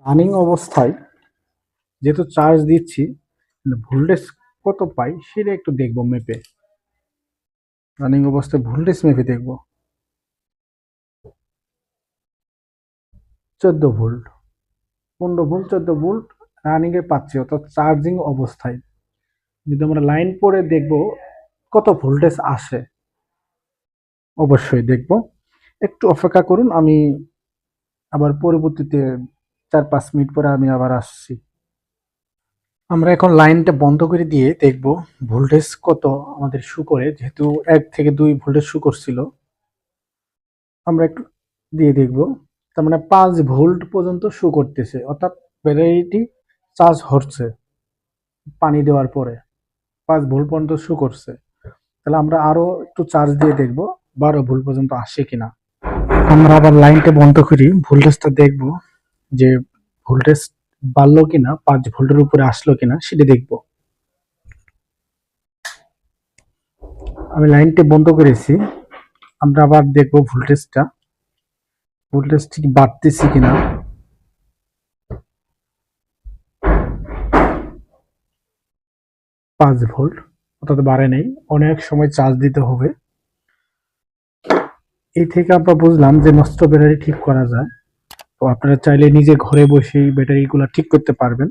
Running অবস্থায় যেহেতু charge দিচ্ছি, ভোল্টেজ কত পাই সেটা একটু দেখবো মেপে। রানিং অবস্থায় ভোল্টেজ মেপে দেখবো। 14 ভোল্ট, 15 ভোল্ট, 14 ভোল্ট রানিং এ পাচ্ছি, অর্থাৎ চার্জিং অবস্থায়। যদি আমরা লাইন পরে দেখবো কত ভোল্টেজ আসে, অবশ্যই দেখবো। একটু অপেক্ষা করুন, আমি আবার পরবর্তীতে 4-5 মিনিট পরে আমি আবার আসছি। আমরা এখন লাইনটা বন্ধ করে দিয়ে দেখব ভোল্টেজ কত আমাদের শো করে। যেহেতু 1 থেকে 2 ভোল্টেজ শো করছিল, আমরা একটু দিয়ে দেখব। তার মানে 5 ভোল্ট পর্যন্ত শো করতেছে, অর্থাৎ ব্যাটারিটি চার্জ হচ্ছে পানি দেওয়ার পরে। 5 ভোল্ট পর্যন্ত শো করছে। তাহলে আমরা আরো একটু চার্জ দিয়ে দেখব 12 ভোল্ট পর্যন্ত আসে কিনা। আমরা আবার লাইনটা বন্ধ করি, ভোল্টেজটা দেখব যে ভোল্টেজ বাড়লো কিনা, 5 ভোল্টের উপরে আসলো কিনা সেটা দেখব। আমি লাইনটা বন্ধ করেছি, আমরা আবার দেখব ভোল্টেজ ঠিক বাড়তেছে কিনা। 5 ভোল্ট, অর্থাৎ বাড়ে নেই। অনেক সময় চার্জ দিতে হবে। এই থেকে আমরা বুঝলাম যে নষ্ট ব্যাটারি ঠিক করা যায়। তো আপনারা চাইলে নিজে ঘরে বসেই ব্যাটারিগুলো ঠিক করতে পারবেন।